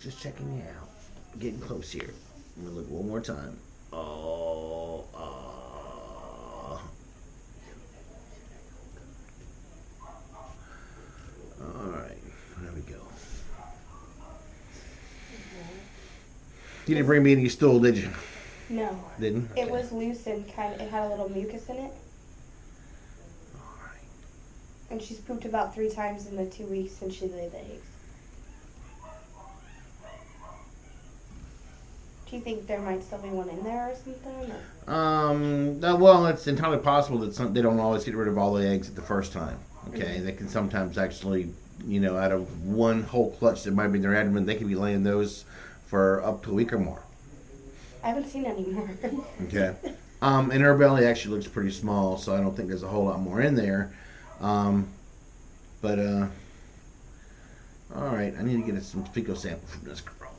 just checking you out. Getting close here. I'm gonna look one more time. Oh, all right, there we go. You didn't bring me any stool, did you? No. Didn't? Okay. It was loose and it had a little mucus in it. All right. And she's pooped about 3 times in the 2 weeks since she laid the eggs. Do you think there might still be one in there or something? Or? Well, it's entirely possible that they don't always get rid of all the eggs at the first time. Okay, They can sometimes actually, out of one whole clutch that might be in their abdomen, they can be laying those for up to a week or more. I haven't seen any more. Okay. And her belly actually looks pretty small, so I don't think there's a whole lot more in there. All right, I need to get some fecal sample from this girl.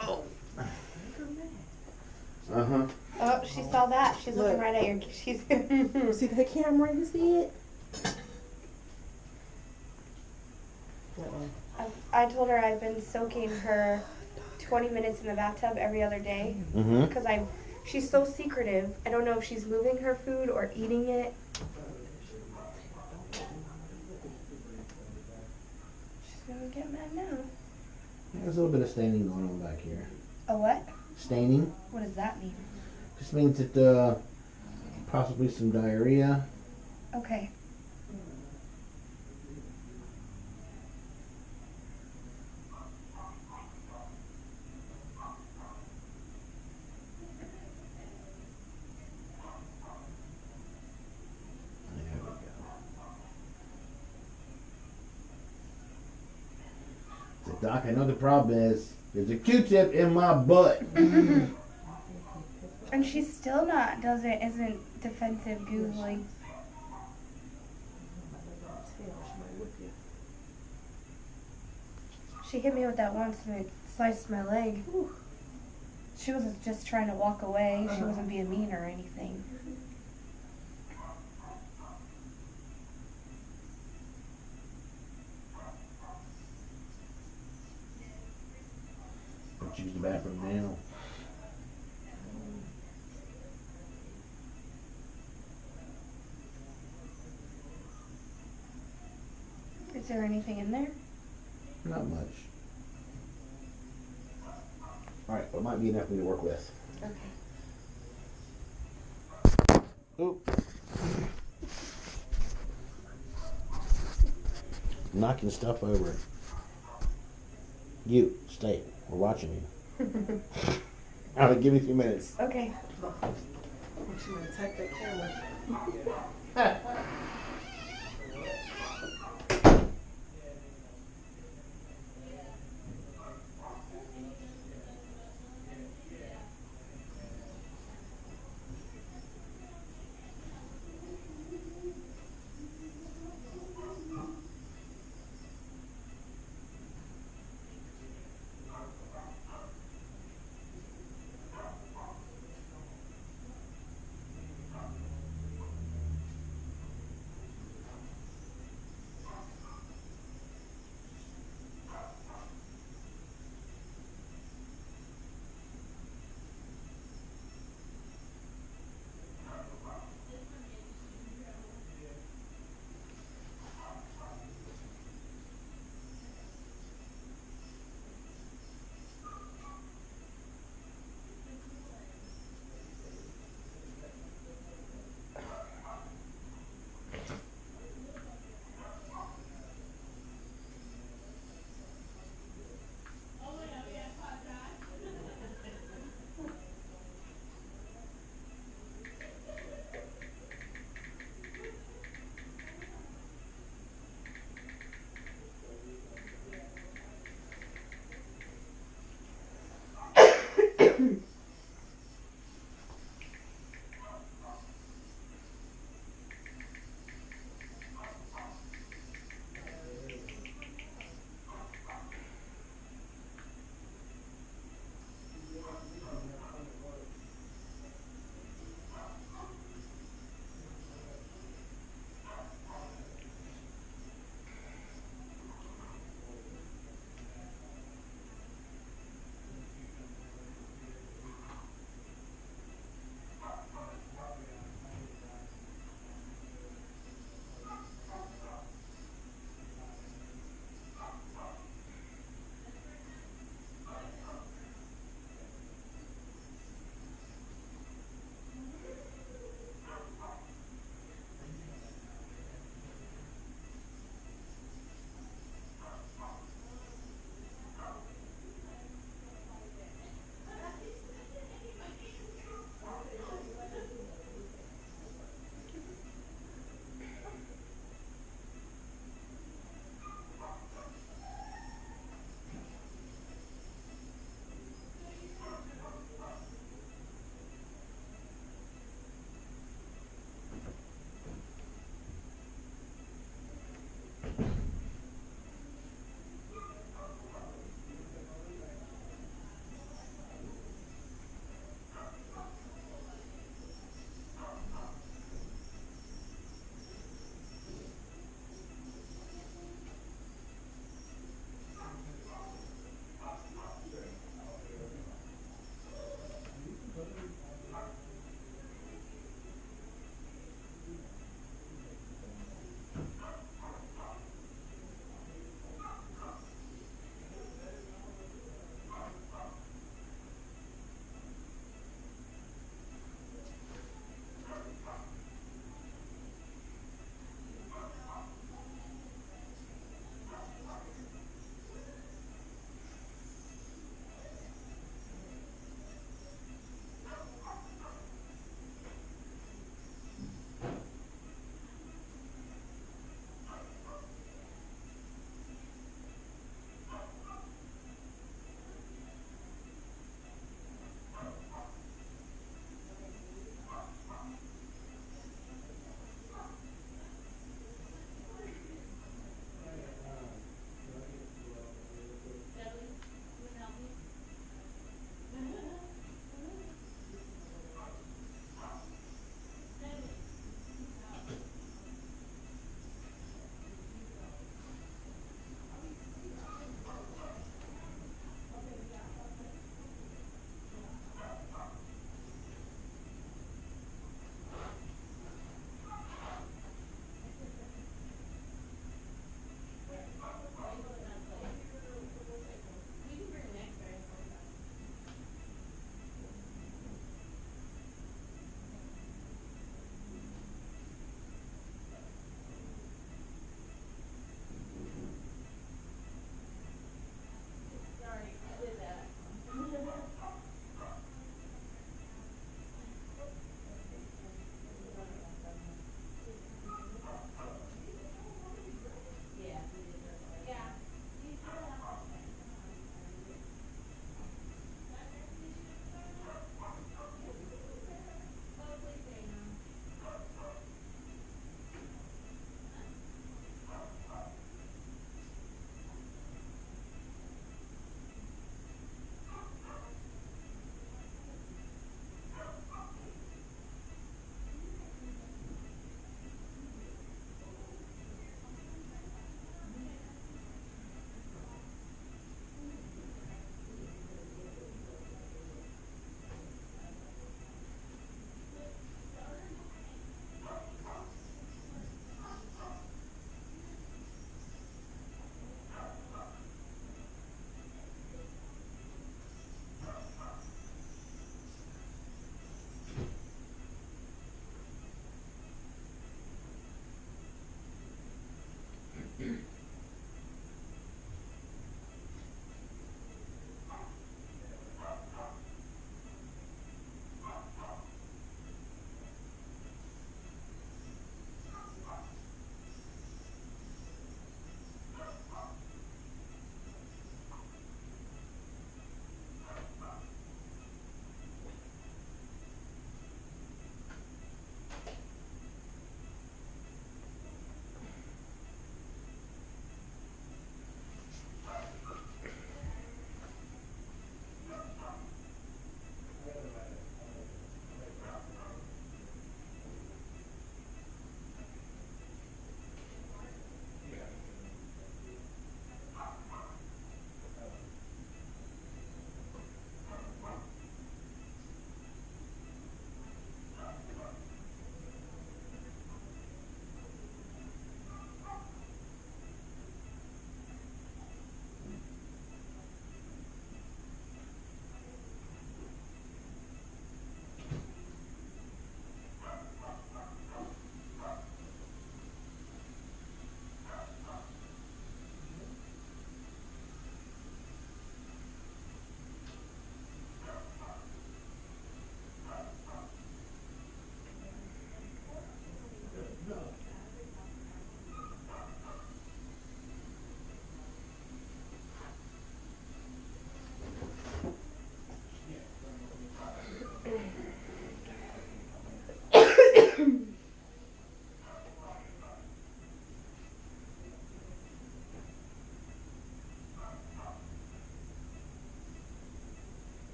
Oh. Uh-huh. Oh, she saw that. She's looking right at your... She's... See the camera? You see it? I told her I've been soaking her 20 minutes in the bathtub every other day. Because she's so secretive. I don't know if she's moving her food or eating it. She's gonna get mad now. There's a little bit of staining going on back here. A what? Staining. What does that mean? Just means that possibly some diarrhea. Okay. There we go. So, Doc, I know the problem is there's a Q-tip in my butt. And she's still isn't defensive Googling. She hit me with that once and it sliced my leg. She wasn't just trying to walk away. She wasn't being mean or anything. Let's use the bathroom now. Is there anything in there? Not much. All right, well, it might be enough for me to work with. Okay. Oop. Knocking stuff over. You, stay. We're watching you. All right, give me a few minutes. Okay. She might attack that camera.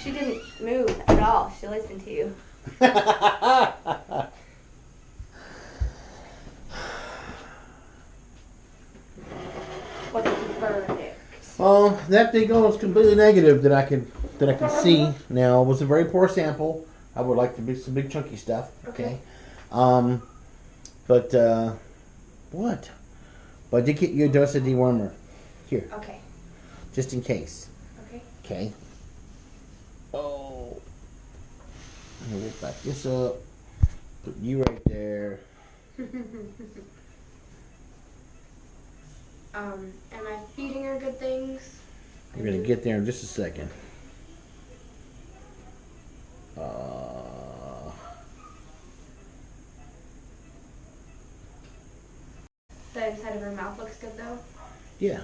She didn't move at all. She listened to you. What's the verdict? Well, that thing was completely negative that I could see. Now, it was a very poor sample. I would like to be some big chunky stuff. Okay. But what? But I did get you a dose of dewormer. Here. Okay. Just in case. Okay. Okay. Oh. Let me back this up. Put you right there. Am I feeding her good things? We're going to get there in just a second. The inside of her mouth looks good though. Yeah.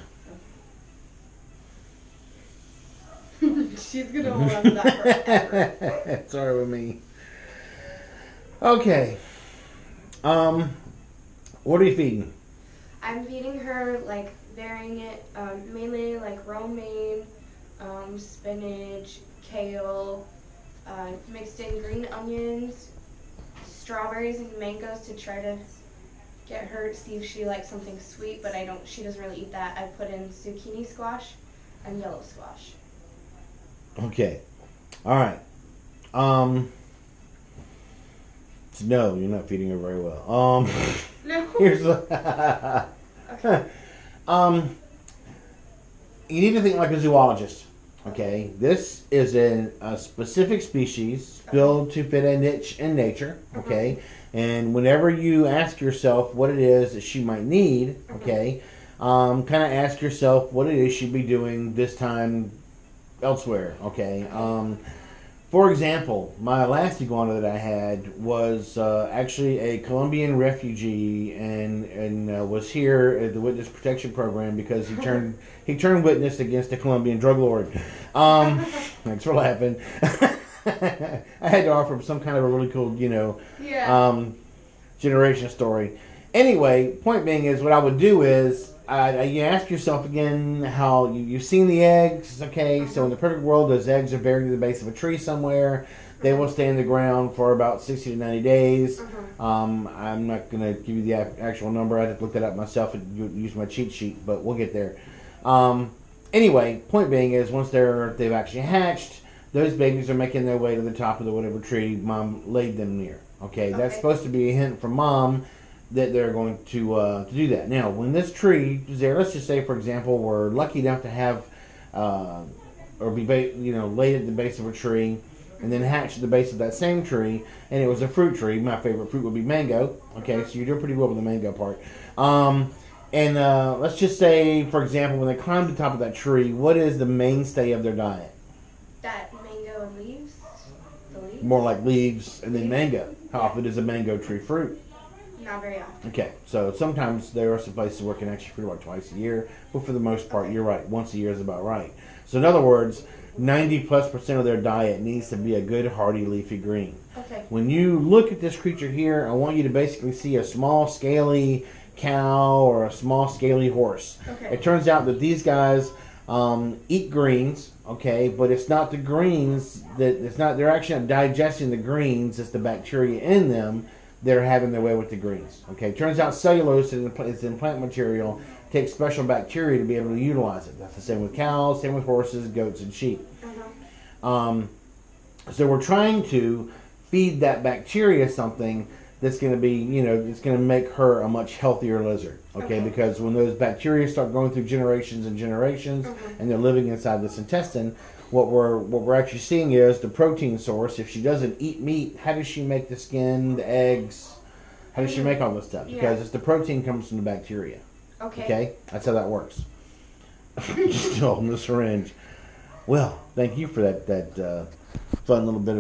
She's gonna hold on to that forever. Sorry with me. Okay. What are you feeding? I'm feeding her like varying it, mainly like romaine, spinach, kale, mixed in green onions, strawberries and mangoes to try to get her, see if she likes something sweet, but she doesn't really eat that. I put in zucchini squash and yellow squash. Okay. All right. No, you're not feeding her very well. No. Here's the. Okay. You need to think like a zoologist. Okay, this is a specific species built to fit a niche in nature. Okay, and whenever you ask yourself what it is that she might need, okay, kind of ask yourself what it is she'd be doing this time elsewhere. Okay. For example, my last iguana that I had was actually a Colombian refugee and was here at the Witness Protection Program because he turned witness against a Colombian drug lord. Thanks for laughing. I had to offer him some kind of a really cool, generation story. Anyway, point being is what I would do is you ask yourself again how you've seen the eggs, okay? So in the perfect world, those eggs are buried at the base of a tree somewhere. They will stay in the ground for about 60 to 90 days. I'm not going to give you the actual number. I had to look that up myself and use my cheat sheet, but we'll get there. Anyway, point being is once they've actually hatched, those babies are making their way to the top of the whatever tree Mom laid them near. Okay, that's supposed to be a hint from Mom that they're going to do that. Now, when this tree is there, let's just say, for example, we're lucky enough to have or be laid at the base of a tree and then hatched at the base of that same tree, and it was a fruit tree. My favorite fruit would be mango. Okay, so you're doing pretty well with the mango part. And let's just say, for example, when they climb to the top of that tree, what is the mainstay of their diet? That mango and leaves? The leaves? More like leaves and then mango. How often is a mango tree fruit? Not very often. Okay, so sometimes there are some places where it can actually fruit about twice a year, but for the most part, you're right. Once a year is about right. So in other words, 90+% of their diet needs to be a good hearty leafy green. Okay. When you look at this creature here, I want you to basically see a small scaly cow or a small scaly horse. Okay. It turns out that these guys eat greens, okay, but it's not the greens they're actually not digesting the greens, it's the bacteria in them. They're having their way with the greens. Okay, turns out cellulose is in plant material. Takes special bacteria to be able to utilize it. That's the same with cows, same with horses, goats, and sheep. So we're trying to feed that bacteria something that's going to be, it's going to make her a much healthier lizard. Okay, because when those bacteria start going through generations and generations, and they're living inside this intestine, what we're actually seeing is the protein source. If she doesn't eat meat, how does she make the skin, the eggs? How does she make all this stuff? Because it's the protein comes from the bacteria. Okay, that's how that works. Just holding the syringe. Well, thank you for that fun little bit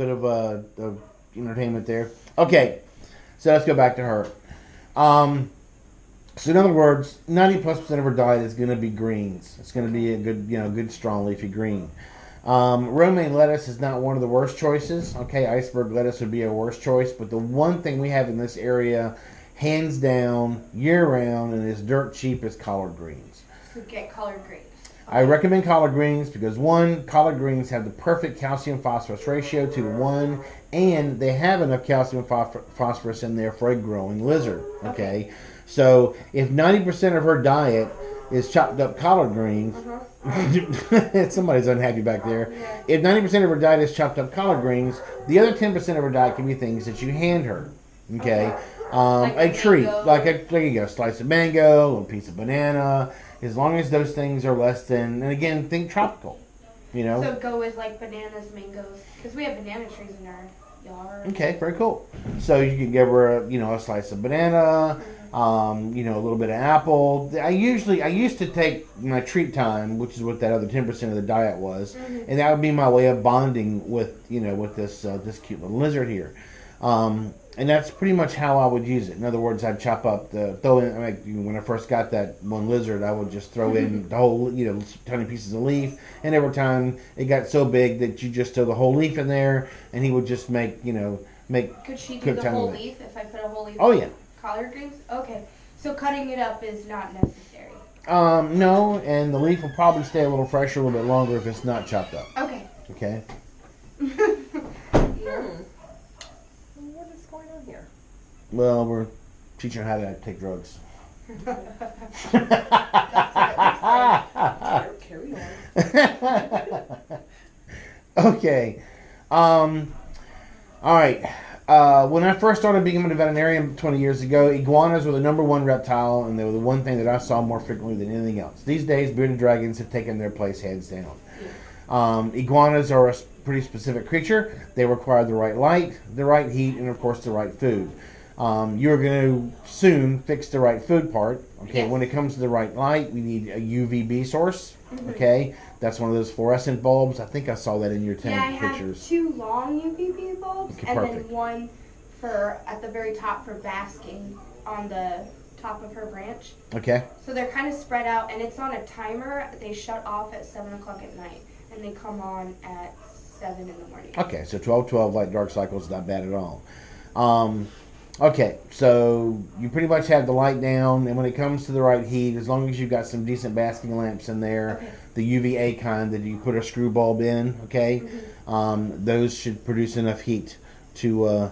of entertainment there. Okay, so let's go back to her. So in other words, 90+% of her diet is going to be greens. It's going to be a good strong leafy green. Romaine lettuce is not one of the worst choices. Okay, iceberg lettuce would be a worse choice, but the one thing we have in this area, hands down, year round, and is dirt cheap, is collard greens. So get collard greens. I recommend collard greens because one, collard greens have the perfect calcium phosphorus ratio 2 to 1, and they have enough calcium phosphorus in there for a growing lizard. Okay, so if 90% of her diet is chopped up collard greens, somebody's unhappy back there. Yeah. If 90% of her diet is chopped up collard greens, the other 10% of her diet can be things that you hand her. Okay, Like a treat, mango. there you go, slice of mango, a piece of banana. As long as those things are less than, and again, think tropical, you know. So go with like bananas, mangoes, because we have banana trees in our yard. Okay, very cool. So you can give her, a slice of banana, a little bit of apple. I used to take my treat time, which is what that other 10% of the diet was, and that would be my way of bonding with, with this cute little lizard here. And that's pretty much how I would use it. In other words, I'd when I first got that one lizard, I would just throw in the whole, tiny pieces of leaf. And every time it got so big that you just throw the whole leaf in there, and he would just make. Could she do the whole leaf if I put a whole leaf? Oh yeah. Collard greens? Okay. So cutting it up is not necessary. No, and the leaf will probably stay a little fresher, a little bit longer if it's not chopped up. Okay. Okay. What is going on here? Well, we're teaching her how to take drugs. Carry on. Okay. All right. When I first started becoming a veterinarian 20 years ago, iguanas were the number one reptile, and they were the one thing that I saw more frequently than anything else. These days, bearded dragons have taken their place hands down. Iguanas are a pretty specific creature. They require the right light, the right heat, and of course the right food. You're going to soon fix the right food part. Okay, Yes. When it comes to the right light, we need a UVB source. Okay, that's one of those fluorescent bulbs. I think I saw that in your tank Yeah, I pictures. have 2 long UVB bulbs, Okay, and perfect. then one for at the very top for basking on the top of her branch. Okay, So they're kind of spread out, and it's on a timer. They shut off at 7 o'clock at night, and they come on at 7 in the morning. okay, so 12-12 light dark cycle is not bad at all. Okay, so you pretty much have the light down, and when it comes to the right heat, as long as you've got some decent basking lamps in there, Okay. the UVA kind that you put a screw bulb in, okay, those should produce enough heat to.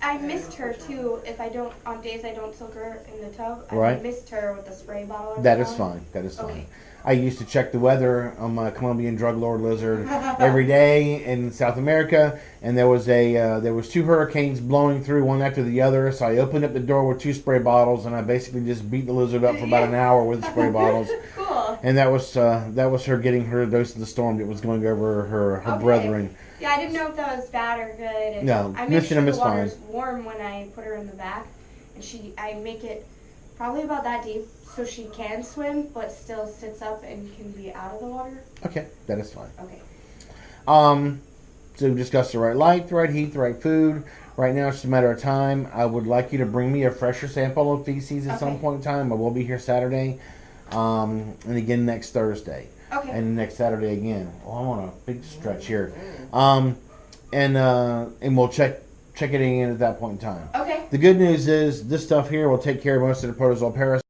I missed her too. If I don't, on days I don't soak her in the tub, I Right. missed her with the spray bottle. every That is now and fine. That is fine. Okay. I used to check the weather on my Colombian drug lord lizard every day in South America, and there was 2 hurricanes blowing through one after the other. So I opened up the door with 2 spray bottles, and I basically just beat the lizard up for about an hour with the spray bottles. Cool. And that was her getting her dose of the storm that was going over her Okay. brethren. Yeah, I didn't know if that was bad or good. And No, I make mixing sure them the is fine. water's warm when I put her in the back, and I make it probably about that deep so she can swim, but still sits up and can be out of the water. Okay, that is fine. Okay. So we discussed the right light, the right heat, the right food. Right now it's just a matter of time. I would like you to bring me a fresher sample of feces at some Okay. point in time. I will be here Saturday, and again next Thursday, Okay. and next Saturday again. Oh, I'm on a big stretch here, and we'll check it in at that point in time. Okay. The good news is this stuff here will take care of most of the protozoal parasites.